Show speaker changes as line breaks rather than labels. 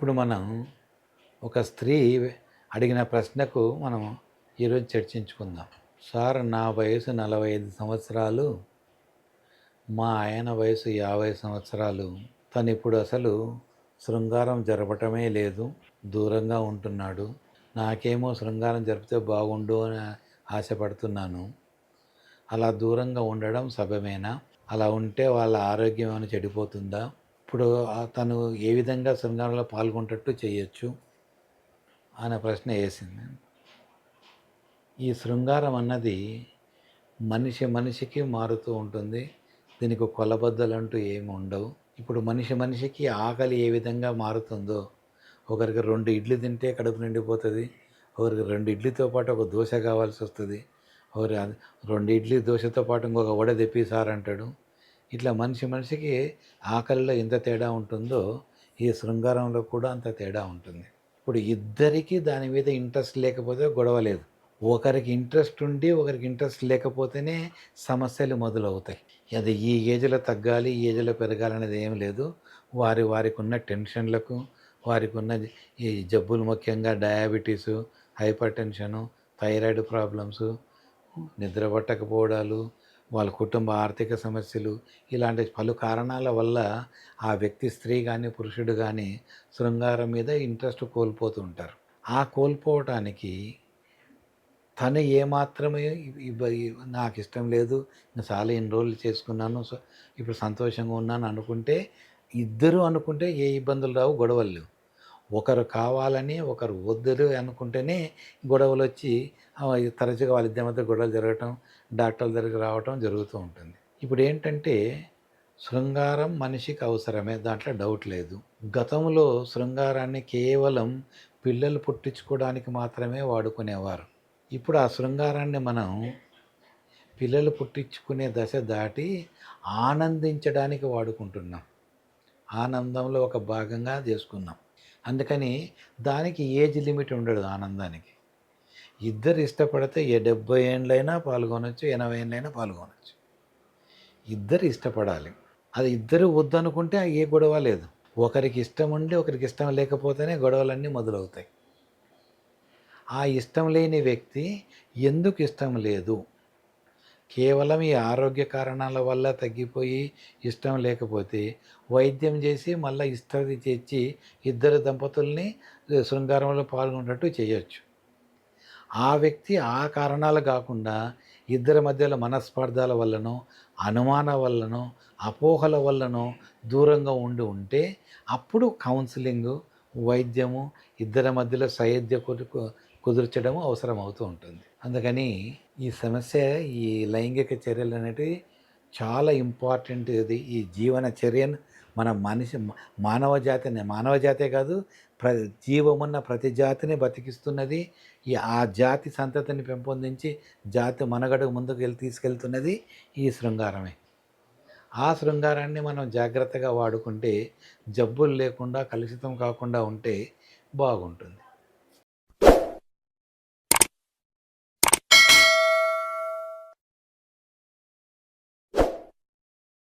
ఇప్పుడు మనం ఒక స్త్రీ అడిగిన ప్రశ్నకు మనం ఈరోజు చర్చించుకుందాం. సార్, నా వయసు 45 సంవత్సరాలు, మా ఆయన వయసు 50 సంవత్సరాలు. తను ఇప్పుడు అసలు శృంగారం జరపటమే లేదు, దూరంగా ఉంటున్నాడు. నాకేమో శృంగారం జరిపితే బాగుండు అని ఆశపడుతున్నాను. అలా దూరంగా ఉండడం సబమేనా? అలా ఉంటే వాళ్ళ ఆరోగ్యం ఏమైనా చెడిపోతుందా? ఇప్పుడు తను ఏ విధంగా శృంగారంలో పాల్గొనేటట్టు చేయొచ్చు అనే ప్రశ్న వేసింది. ఈ శృంగారం అన్నది మనిషి మనిషికి మారుతూ ఉంటుంది. దీనికి కొలబద్దలంటూ ఏమి ఉండవు. ఇప్పుడు మనిషి మనిషికి ఆకలి ఏ విధంగా మారుతుందో, ఒకరికి 2 ఇడ్లీ తింటే కడుపు నిండిపోతుంది, ఒకరికి 2 ఇడ్లీతో పాటు ఒక దోశ కావాల్సి వస్తుంది, ఒకరి 2 ఇడ్లీ దోశతో పాటు ఇంకొక వడ తెప్పిసారంటాడు. ఇట్లా మనిషి మనిషికి ఆకలిలో ఎంత తేడా ఉంటుందో ఈ శృంగారంలో కూడా అంత తేడా ఉంటుంది. ఇప్పుడు ఇద్దరికీ దాని మీద ఇంట్రెస్ట్ లేకపోతే గొడవ లేదు. ఒకరికి ఇంట్రెస్ట్ ఉండి ఒకరికి ఇంట్రెస్ట్ లేకపోతేనే సమస్యలు మొదలవుతాయి. అది ఈ ఏజ్లో తగ్గాలి, ఈ ఏజ్లో పెరగాలనేది ఏం లేదు. వారికి ఉన్న టెన్షన్లకు, వారికి ఉన్న ఈ జబ్బులు, ముఖ్యంగా diabetes, hyper tension, thyroid problems, నిద్ర పట్టకపోవడాలు, వాళ్ళ కుటుంబ ఆర్థిక సమస్యలు, ఇలాంటి పలు కారణాల వల్ల ఆ వ్యక్తి, స్త్రీ కానీ పురుషుడు కానీ శృంగారం మీద ఇంట్రెస్ట్ కోల్పోతూ ఉంటారు. ఆ కోల్పోవటానికి తను ఏమాత్రమే నాకు ఇష్టం లేదు, చాలా ఇన్ని రోజులు చేసుకున్నాను, సో ఇప్పుడు సంతోషంగా ఉన్నాను అనుకుంటే, ఇద్దరు అనుకుంటే ఏ ఇబ్బందులు రావు, గొడవలు లేవు. ఒకరు కావాలని ఒకరు వద్దురు అనుకుంటేనే గొడవలు వచ్చి తరచుగా వాళ్ళిద్దరి మధ్య గొడవలు జరగటం, డాక్టర్ల దగ్గరికి రావటం జరుగుతూ ఉంటుంది. ఇప్పుడు ఏంటంటే, శృంగారం మనిషికి అవసరమే, దాంట్లో డౌట్ లేదు. గతంలో శృంగారాన్ని కేవలం పిల్లలు పుట్టించుకోవడానికి మాత్రమే వాడుకునేవారు. ఇప్పుడు ఆ శృంగారాన్ని మనం పిల్లలు పుట్టించుకునే దశ దాటి ఆనందించడానికి వాడుకుంటున్నాం. ఆనందంలో ఒక భాగంగా చేసుకున్నాం. అందుకని దానికి ఏజ్ లిమిట్ ఉండదు ఆనందానికి. ఇద్దరు ఇష్టపడితే 70 ఏండ్లైనా పాల్గొనొచ్చు, 80 ఏండ్లైనా పాల్గొనొచ్చు. ఇద్దరు ఇష్టపడాలి. అది ఇద్దరు వద్దనుకుంటే ఏ గొడవ లేదు. ఒకరికి ఇష్టం ఉండి ఒకరికి ఇష్టం లేకపోతేనే గొడవలన్నీ మొదలవుతాయి. ఆ ఇష్టం లేని వ్యక్తి ఎందుకు ఇష్టం లేదు, కేవలం ఈ ఆరోగ్య కారణాల వల్ల తగ్గిపోయి ఇష్టం లేకపోతే వైద్యం చేసి మళ్ళీ ఇష్టది తెచ్చి ఇద్దరు దంపతుల్ని శృంగారంలో పాల్గొన్నట్టు చేయొచ్చు. ఆ వ్యక్తి ఆ కారణాలు కాకుండా ఇద్దరి మధ్యలో మనస్పర్ధాల వల్లనో, అనుమాన వల్లనో, అపోహల వల్లనో దూరంగా ఉంటే అప్పుడు కౌన్సిలింగు, వైద్యము, ఇద్దరి మధ్యలో సయోధ్య కుదుర్చడము అవసరం అవుతూ ఉంటుంది. అందుకని ఈ సమస్య, ఈ లైంగిక చర్యలు అనేటివి చాలా ఇంపార్టెంట్. ఇది ఈ జీవన చర్యను మన మానవ జాతే కాదు, జీవమున్న ప్రతి జాతిని బతికిస్తున్నది. ఆ జాతి సంతతిని పెంపొందించి జాతి మనుగడకు ముందుకు తీసుకెళ్తున్నది ఈ శృంగారమే. ఆ శృంగారాన్ని మనం జాగ్రత్తగా వాడుకుంటే, జబ్బులు లేకుండా, కలుషితం కాకుండా ఉంటే బాగుంటుంది.